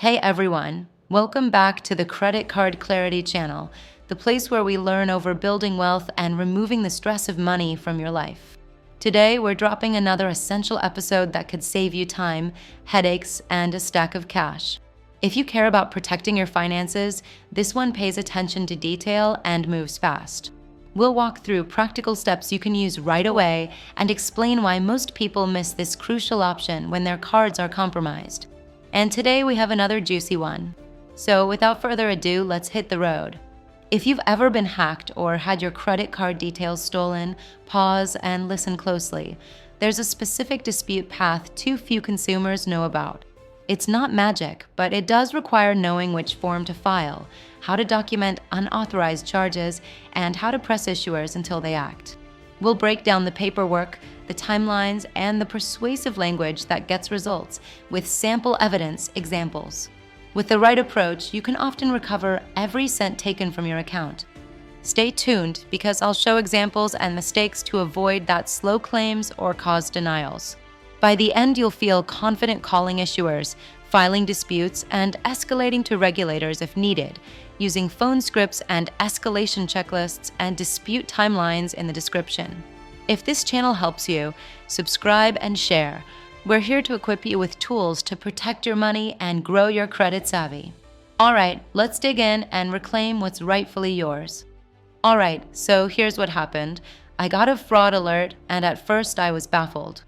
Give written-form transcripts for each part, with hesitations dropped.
Hey everyone, welcome back to the Credit Card Clarity channel, the place where we learn over building wealth and removing the stress of money from your life. Today, we're dropping another essential episode that could save you time, headaches, and a stack of cash. If you care about protecting your finances, this one pays attention to detail and moves fast. We'll walk through practical steps you can use right away and explain why most people miss this crucial option when their cards are compromised. And today we have another juicy one. So without further ado, let's hit the road. If you've ever been hacked or had your credit card details stolen, pause and listen closely. There's a specific dispute path too few consumers know about. It's not magic, but it does require knowing which form to file, how to document unauthorized charges, and how to press issuers until they act. We'll break down the paperwork, the timelines, and the persuasive language that gets results with sample evidence examples. With the right approach, you can often recover every cent taken from your account. Stay tuned because I'll show examples and mistakes to avoid that slow claims or cause denials. By the end, you'll feel confident calling issuers, filing disputes, and escalating to regulators if needed, using phone scripts and escalation checklists and dispute timelines in the description. If this channel helps you, subscribe and share. We're here to equip you with tools to protect your money and grow your credit savvy. All right, let's dig in and reclaim what's rightfully yours. All right, so here's what happened. I got a fraud alert, and at first I was baffled.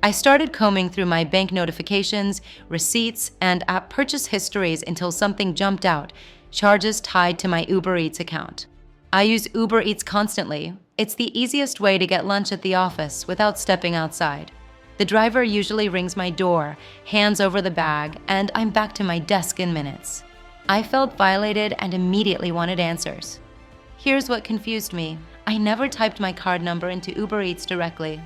I started combing through my bank notifications, receipts, and app purchase histories until something jumped out: charges tied to my Uber Eats account. I use Uber Eats constantly. It's the easiest way to get lunch at the office without stepping outside. The driver usually rings my door, hands over the bag, and I'm back to my desk in minutes. I felt violated and immediately wanted answers. Here's what confused me. I never typed my card number into Uber Eats directly.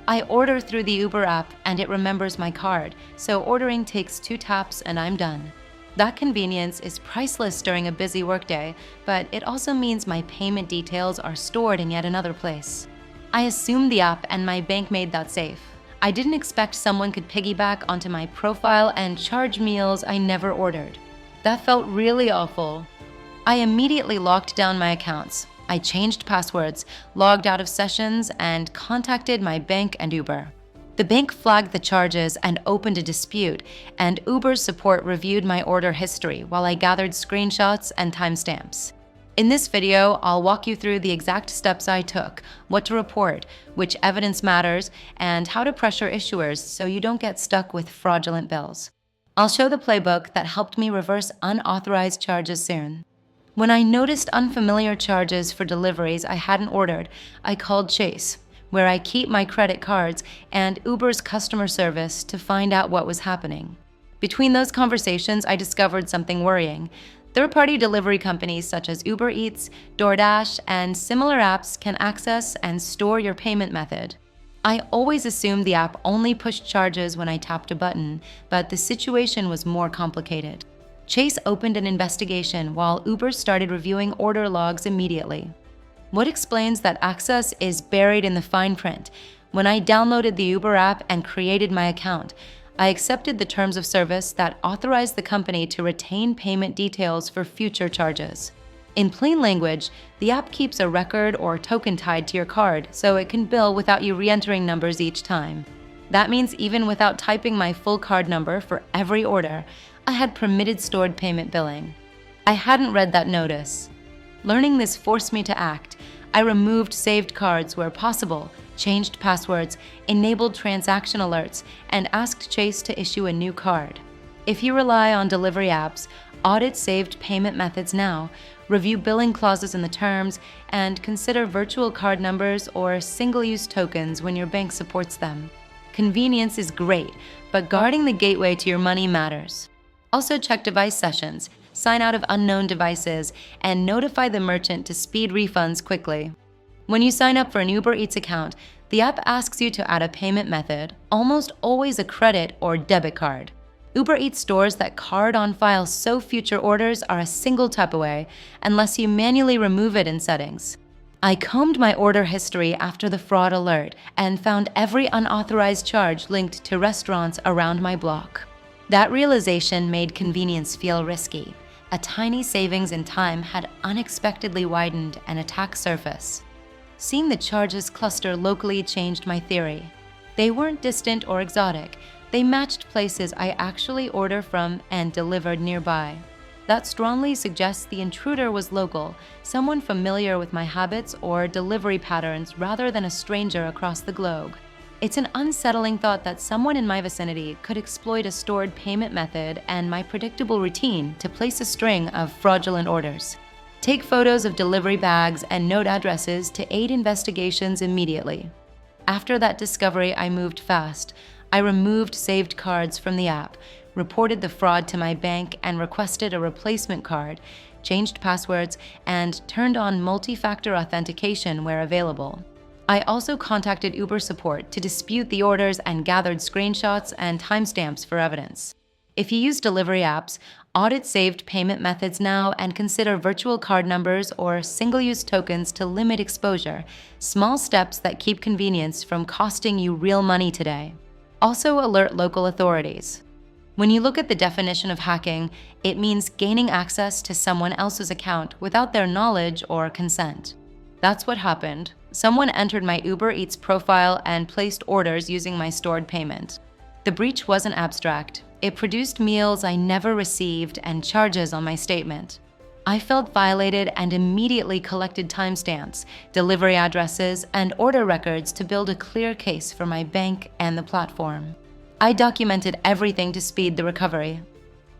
I order through the Uber app and it remembers my card, so ordering takes 2 taps and I'm done. That convenience is priceless during a busy workday, but it also means my payment details are stored in yet another place. I assumed the app and my bank made that safe. I didn't expect someone could piggyback onto my profile and charge meals I never ordered. That felt really awful. I immediately locked down my accounts. I changed passwords, logged out of sessions, and contacted my bank and Uber. The bank flagged the charges and opened a dispute, and Uber's support reviewed my order history while I gathered screenshots and timestamps. In this video, I'll walk you through the exact steps I took, what to report, which evidence matters, and how to pressure issuers so you don't get stuck with fraudulent bills. I'll show the playbook that helped me reverse unauthorized charges soon. When I noticed unfamiliar charges for deliveries I hadn't ordered, I called Chase, where I keep my credit cards, and Uber's customer service to find out what was happening. Between those conversations, I discovered something worrying. Third-party delivery companies such as Uber Eats, DoorDash, and similar apps can access and store your payment method. I always assumed the app only pushed charges when I tapped a button, but the situation was more complicated. Chase opened an investigation while Uber started reviewing order logs immediately. What explains that access is buried in the fine print? When I downloaded the Uber app and created my account, I accepted the terms of service that authorized the company to retain payment details for future charges. In plain language, the app keeps a record or token tied to your card so it can bill without you re-entering numbers each time. That means even without typing my full card number for every order, I had permitted stored payment billing. I hadn't read that notice. Learning this forced me to act. I removed saved cards where possible, changed passwords, enabled transaction alerts, and asked Chase to issue a new card. If you rely on delivery apps, audit saved payment methods now, review billing clauses in the terms, and consider virtual card numbers or single-use tokens when your bank supports them. Convenience is great, but guarding the gateway to your money matters. Also check device sessions, sign out of unknown devices, and notify the merchant to speed refunds quickly. When you sign up for an Uber Eats account, the app asks you to add a payment method, almost always a credit or debit card. Uber Eats stores that card on file so future orders are a single tap away, unless you manually remove it in settings. I combed my order history after the fraud alert and found every unauthorized charge linked to restaurants around my block. That realization made convenience feel risky. A tiny savings in time had unexpectedly widened an attack surface. Seeing the charges cluster locally changed my theory. They weren't distant or exotic. They matched places I actually order from and delivered nearby. That strongly suggests the intruder was local, someone familiar with my habits or delivery patterns rather than a stranger across the globe. It's an unsettling thought that someone in my vicinity could exploit a stored payment method and my predictable routine to place a string of fraudulent orders. Take photos of delivery bags and note addresses to aid investigations immediately. After that discovery, I moved fast. I removed saved cards from the app, reported the fraud to my bank and requested a replacement card, changed passwords, and turned on multi-factor authentication where available. I also contacted Uber support to dispute the orders and gathered screenshots and timestamps for evidence. If you use delivery apps, audit saved payment methods now and consider virtual card numbers or single-use tokens to limit exposure, small steps that keep convenience from costing you real money today. Also alert local authorities. When you look at the definition of hacking, it means gaining access to someone else's account without their knowledge or consent. That's what happened. Someone entered my Uber Eats profile and placed orders using my stored payment. The breach wasn't abstract. It produced meals I never received and charges on my statement. I felt violated and immediately collected timestamps, delivery addresses, and order records to build a clear case for my bank and the platform. I documented everything to speed the recovery.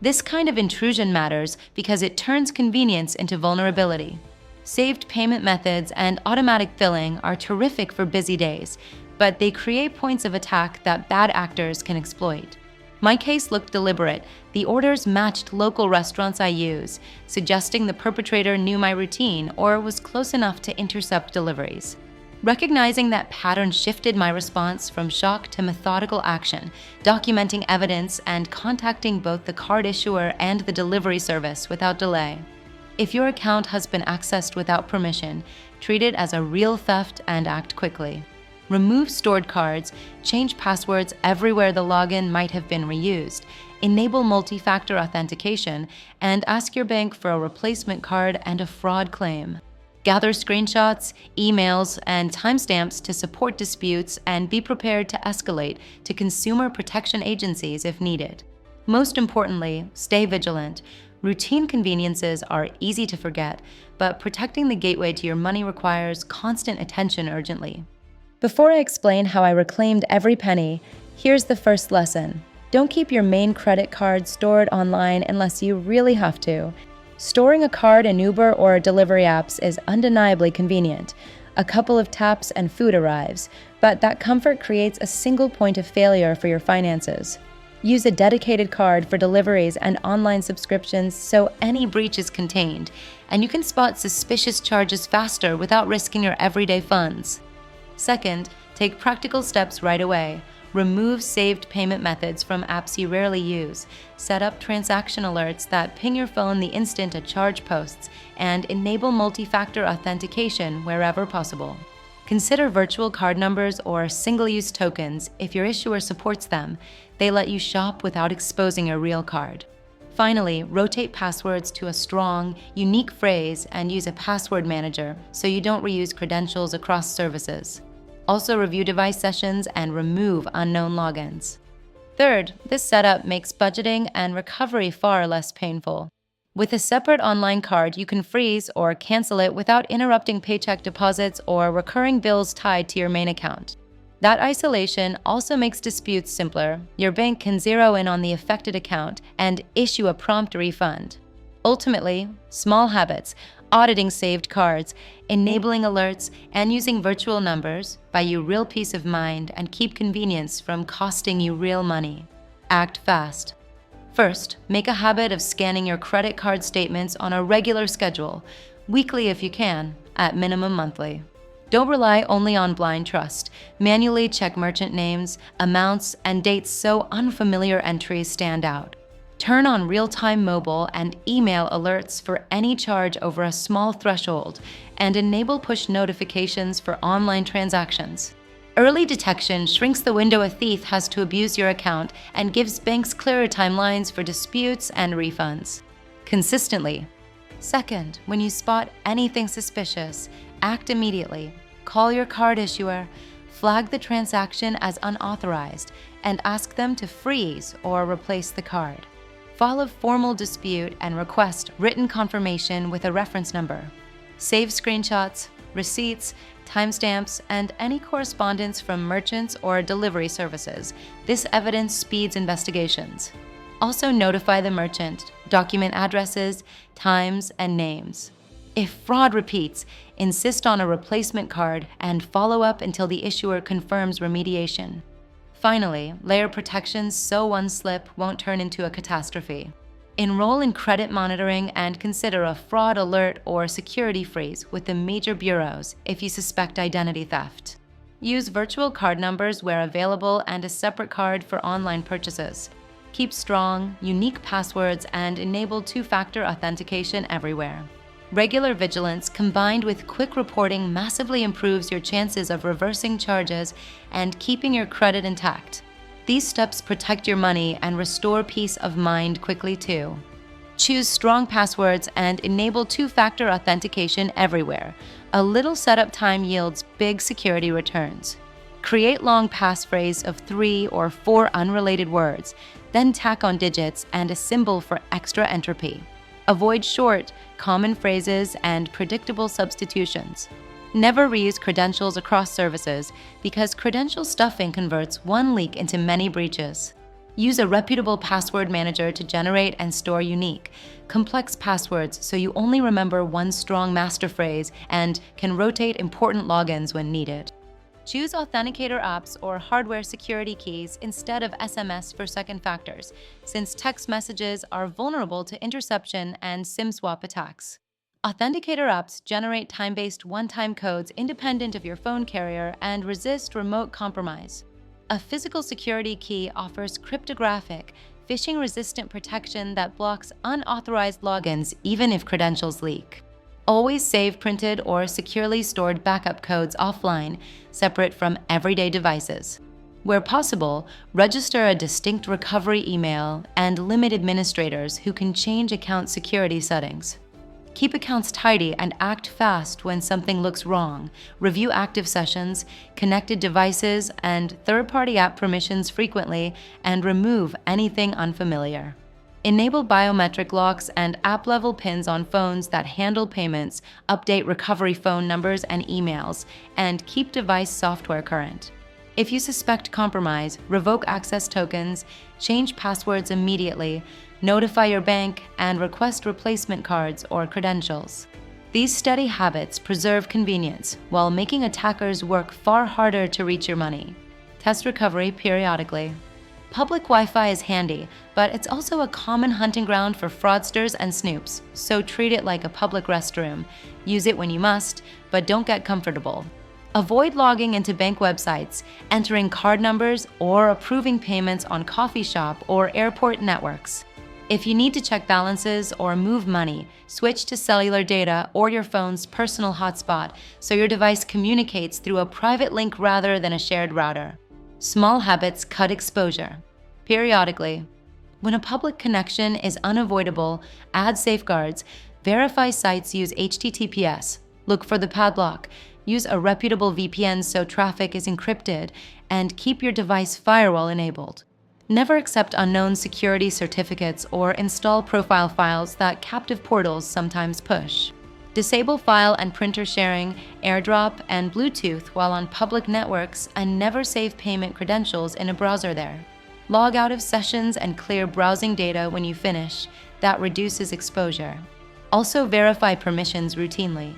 This kind of intrusion matters because it turns convenience into vulnerability. Saved payment methods and automatic billing are terrific for busy days, but they create points of attack that bad actors can exploit. My case looked deliberate. The orders matched local restaurants I use, suggesting the perpetrator knew my routine or was close enough to intercept deliveries. Recognizing that pattern shifted my response from shock to methodical action, documenting evidence and contacting both the card issuer and the delivery service without delay. If your account has been accessed without permission, treat it as a real theft and act quickly. Remove stored cards, change passwords everywhere the login might have been reused, enable multi-factor authentication, and ask your bank for a replacement card and a fraud claim. Gather screenshots, emails, and timestamps to support disputes and be prepared to escalate to consumer protection agencies if needed. Most importantly, stay vigilant. Routine conveniences are easy to forget, but protecting the gateway to your money requires constant attention urgently. Before I explain how I reclaimed every penny, here's the first lesson. Don't keep your main credit card stored online unless you really have to. Storing a card in Uber or delivery apps is undeniably convenient. A couple of taps and food arrives, but that comfort creates a single point of failure for your finances. Use a dedicated card for deliveries and online subscriptions so any breach is contained, and you can spot suspicious charges faster without risking your everyday funds. Second, take practical steps right away. Remove saved payment methods from apps you rarely use. Set up transaction alerts that ping your phone the instant a charge posts, and enable multi-factor authentication wherever possible. Consider virtual card numbers or single-use tokens if your issuer supports them. They let you shop without exposing your real card. Finally, rotate passwords to a strong, unique phrase and use a password manager so you don't reuse credentials across services. Also review device sessions and remove unknown logins. Third, this setup makes budgeting and recovery far less painful. With a separate online card, you can freeze or cancel it without interrupting paycheck deposits or recurring bills tied to your main account. That isolation also makes disputes simpler. Your bank can zero in on the affected account and issue a prompt refund. Ultimately, small habits, auditing saved cards, enabling alerts, and using virtual numbers buy you real peace of mind and keep convenience from costing you real money. Act fast. First, make a habit of scanning your credit card statements on a regular schedule, weekly if you can, at minimum monthly. Don't rely only on blind trust. Manually check merchant names, amounts, and dates so unfamiliar entries stand out. Turn on real-time mobile and email alerts for any charge over a small threshold, and enable push notifications for online transactions. Early detection shrinks the window a thief has to abuse your account and gives banks clearer timelines for disputes and refunds. Consistently. Second, when you spot anything suspicious, act immediately. Call your card issuer, flag the transaction as unauthorized, and ask them to freeze or replace the card. File a formal dispute and request written confirmation with a reference number. Save screenshots, receipts, timestamps, and any correspondence from merchants or delivery services. This evidence speeds investigations. Also notify the merchant, document addresses, times, and names. If fraud repeats, insist on a replacement card and follow up until the issuer confirms remediation. Finally, layer protections so one slip won't turn into a catastrophe. Enroll in credit monitoring and consider a fraud alert or security freeze with the major bureaus if you suspect identity theft. Use virtual card numbers where available and a separate card for online purchases. Keep strong, unique passwords and enable two-factor authentication everywhere. Regular vigilance combined with quick reporting massively improves your chances of reversing charges and keeping your credit intact. These steps protect your money and restore peace of mind quickly too. Choose strong passwords and enable two-factor authentication everywhere. A little setup time yields big security returns. Create long passphrase of 3 or 4 unrelated words, then tack on digits and a symbol for extra entropy. Avoid short, common phrases and predictable substitutions. Never reuse credentials across services because credential stuffing converts one leak into many breaches. Use a reputable password manager to generate and store unique, complex passwords so you only remember one strong master phrase and can rotate important logins when needed. Choose authenticator apps or hardware security keys instead of SMS for second factors, since text messages are vulnerable to interception and SIM swap attacks. Authenticator apps generate time-based one-time codes independent of your phone carrier and resist remote compromise. A physical security key offers cryptographic, phishing-resistant protection that blocks unauthorized logins even if credentials leak. Always save printed or securely stored backup codes offline, separate from everyday devices. Where possible, register a distinct recovery email and limit administrators who can change account security settings. Keep accounts tidy and act fast when something looks wrong. Review active sessions, connected devices, and third-party app permissions frequently, and remove anything unfamiliar. Enable biometric locks and app-level PINs on phones that handle payments, update recovery phone numbers and emails, and keep device software current. If you suspect compromise, revoke access tokens, change passwords immediately, notify your bank, and request replacement cards or credentials. These steady habits preserve convenience while making attackers work far harder to reach your money. Test recovery periodically. Public Wi-Fi is handy, but it's also a common hunting ground for fraudsters and snoops, so treat it like a public restroom. Use it when you must, but don't get comfortable. Avoid logging into bank websites, entering card numbers, or approving payments on coffee shop or airport networks. If you need to check balances or move money, switch to cellular data or your phone's personal hotspot so your device communicates through a private link rather than a shared router. Small habits cut exposure. Periodically. When a public connection is unavoidable, add safeguards. Verify sites use HTTPS. Look for the padlock. Use a reputable VPN so traffic is encrypted, and keep your device firewall enabled. Never accept unknown security certificates or install profile files that captive portals sometimes push. Disable file and printer sharing, AirDrop, and Bluetooth while on public networks, and never save payment credentials in a browser there. Log out of sessions and clear browsing data when you finish. That reduces exposure. Also verify permissions routinely.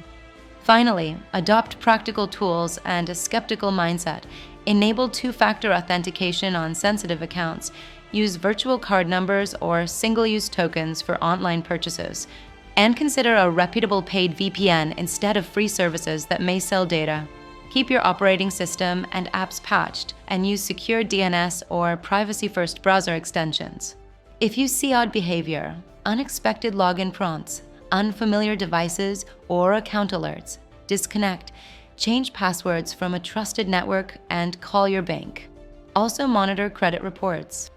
Finally, adopt practical tools and a skeptical mindset. Enable two-factor authentication on sensitive accounts. Use virtual card numbers or single-use tokens for online purchases. And consider a reputable paid VPN instead of free services that may sell data. Keep your operating system and apps patched, and use secure DNS or privacy-first browser extensions. If you see odd behavior, unexpected login prompts, unfamiliar devices, or account alerts, disconnect. Change passwords from a trusted network and call your bank. Also monitor credit reports.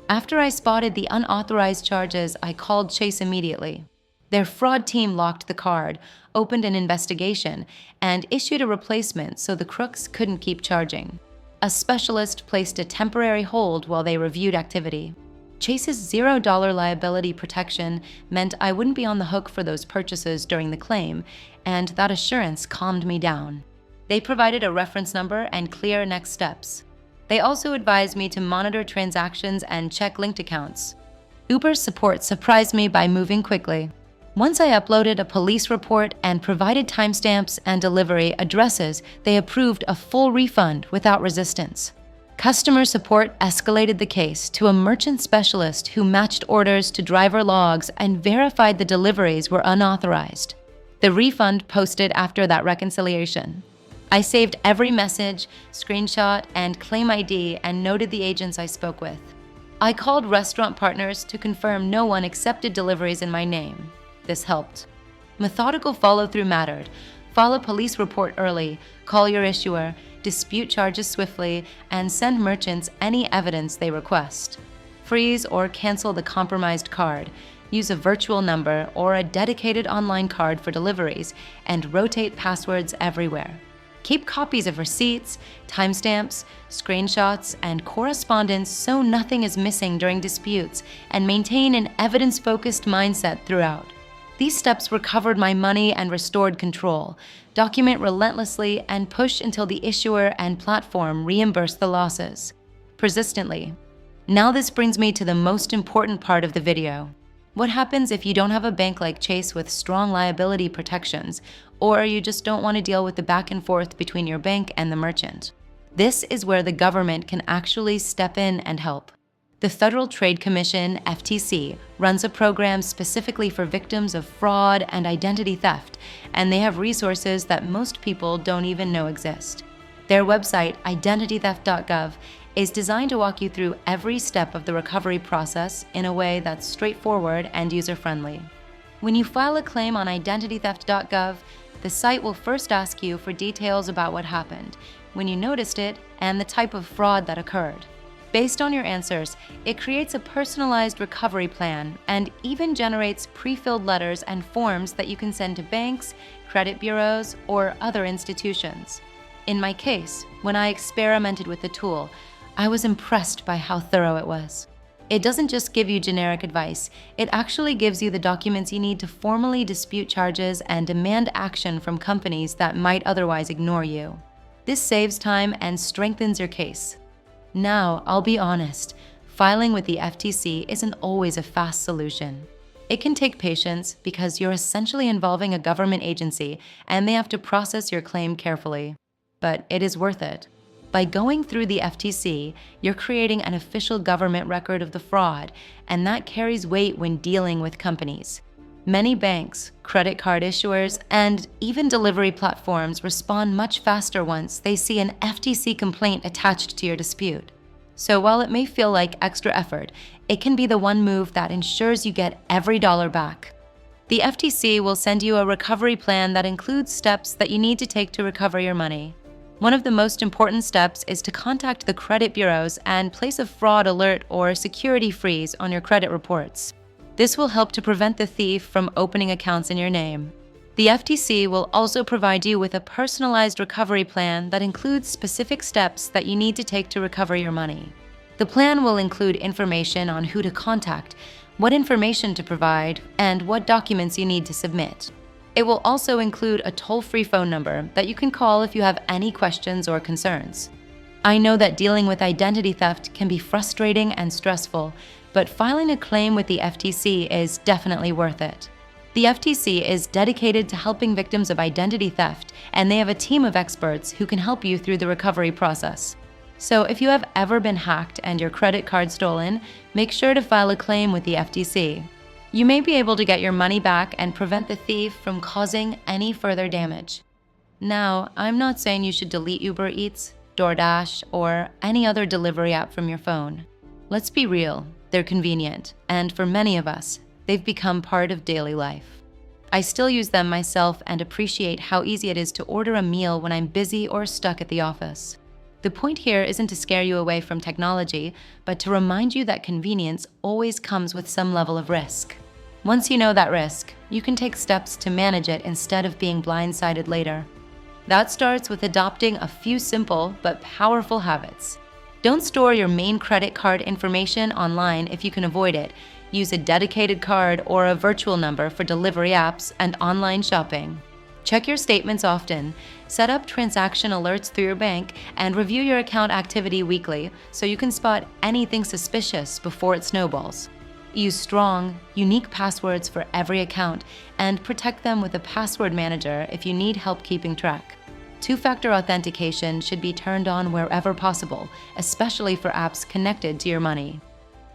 After I spotted the unauthorized charges, I called Chase immediately. Their fraud team locked the card, opened an investigation, and issued a replacement so the crooks couldn't keep charging. A specialist placed a temporary hold while they reviewed activity. Chase's $0 liability protection meant I wouldn't be on the hook for those purchases during the claim, and that assurance calmed me down. They provided a reference number and clear next steps. They also advised me to monitor transactions and check linked accounts. Uber's support surprised me by moving quickly. Once I uploaded a police report and provided timestamps and delivery addresses, they approved a full refund without resistance. Customer support escalated the case to a merchant specialist who matched orders to driver logs and verified the deliveries were unauthorized. The refund posted after that reconciliation. I saved every message, screenshot, and claim ID and noted the agents I spoke with. I called restaurant partners to confirm no one accepted deliveries in my name. This helped. Methodical follow-through mattered. File a police report early, call your issuer, dispute charges swiftly, and send merchants any evidence they request. Freeze or cancel the compromised card. Use a virtual number or a dedicated online card for deliveries, and rotate passwords everywhere. Keep copies of receipts, timestamps, screenshots, and correspondence so nothing is missing during disputes, and maintain an evidence-focused mindset throughout. These steps recovered my money and restored control. Document relentlessly and push until the issuer and platform reimburse the losses. Persistently. Now this brings me to the most important part of the video. What happens if you don't have a bank like Chase with strong liability protections, or you just don't want to deal with the back and forth between your bank and the merchant? This is where the government can actually step in and help. The Federal Trade Commission, FTC, runs a program specifically for victims of fraud and identity theft, and they have resources that most people don't even know exist. Their website, identitytheft.gov, is designed to walk you through every step of the recovery process in a way that's straightforward and user-friendly. When you file a claim on identitytheft.gov, the site will first ask you for details about what happened, when you noticed it, and the type of fraud that occurred. Based on your answers, it creates a personalized recovery plan and even generates pre-filled letters and forms that you can send to banks, credit bureaus, or other institutions. In my case, when I experimented with the tool, I was impressed by how thorough it was. It doesn't just give you generic advice, it actually gives you the documents you need to formally dispute charges and demand action from companies that might otherwise ignore you. This saves time and strengthens your case. Now, I'll be honest, filing with the FTC isn't always a fast solution. It can take patience because you're essentially involving a government agency and they have to process your claim carefully. But it is worth it. By going through the FTC, you're creating an official government record of the fraud, and that carries weight when dealing with companies. Many banks, credit card issuers, and even delivery platforms respond much faster once they see an FTC complaint attached to your dispute. So while it may feel like extra effort, it can be the one move that ensures you get every dollar back. The FTC will send you a recovery plan that includes steps that you need to take to recover your money. One of the most important steps is to contact the credit bureaus and place a fraud alert or security freeze on your credit reports. This will help to prevent the thief from opening accounts in your name. The FTC will also provide you with a personalized recovery plan that includes specific steps that you need to take to recover your money. The plan will include information on who to contact, what information to provide, and what documents you need to submit. It will also include a toll-free phone number that you can call if you have any questions or concerns. I know that dealing with identity theft can be frustrating and stressful, but filing a claim with the FTC is definitely worth it. The FTC is dedicated to helping victims of identity theft, and they have a team of experts who can help you through the recovery process. So if you have ever been hacked and your credit card stolen, make sure to file a claim with the FTC. You may be able to get your money back and prevent the thief from causing any further damage. Now, I'm not saying you should delete Uber Eats, DoorDash, or any other delivery app from your phone. Let's be real, they're convenient, and for many of us, they've become part of daily life. I still use them myself and appreciate how easy it is to order a meal when I'm busy or stuck at the office. The point here isn't to scare you away from technology, but to remind you that convenience always comes with some level of risk. Once you know that risk, you can take steps to manage it instead of being blindsided later. That starts with adopting a few simple but powerful habits. Don't store your main credit card information online if you can avoid it. Use a dedicated card or a virtual number for delivery apps and online shopping. Check your statements often, set up transaction alerts through your bank, and review your account activity weekly so you can spot anything suspicious before it snowballs. Use strong, unique passwords for every account and protect them with a password manager if you need help keeping track. Two-factor authentication should be turned on wherever possible, especially for apps connected to your money.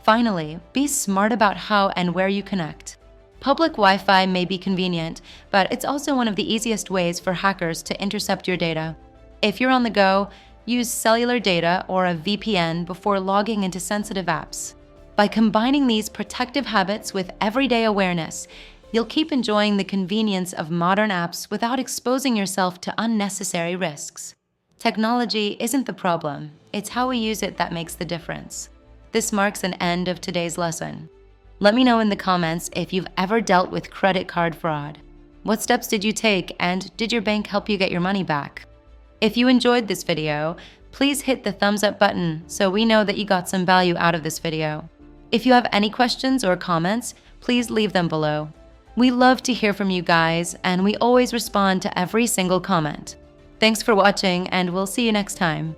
Finally, be smart about how and where you connect. Public Wi-Fi may be convenient, but it's also one of the easiest ways for hackers to intercept your data. If you're on the go, use cellular data or a VPN before logging into sensitive apps. By combining these protective habits with everyday awareness, you'll keep enjoying the convenience of modern apps without exposing yourself to unnecessary risks. Technology isn't the problem, it's how we use it that makes the difference. This marks an end of today's lesson. Let me know in the comments if you've ever dealt with credit card fraud. What steps did you take, and did your bank help you get your money back? If you enjoyed this video, please hit the thumbs up button so we know that you got some value out of this video. If you have any questions or comments, please leave them below. We love to hear from you guys, and we always respond to every single comment. Thanks for watching, and we'll see you next time.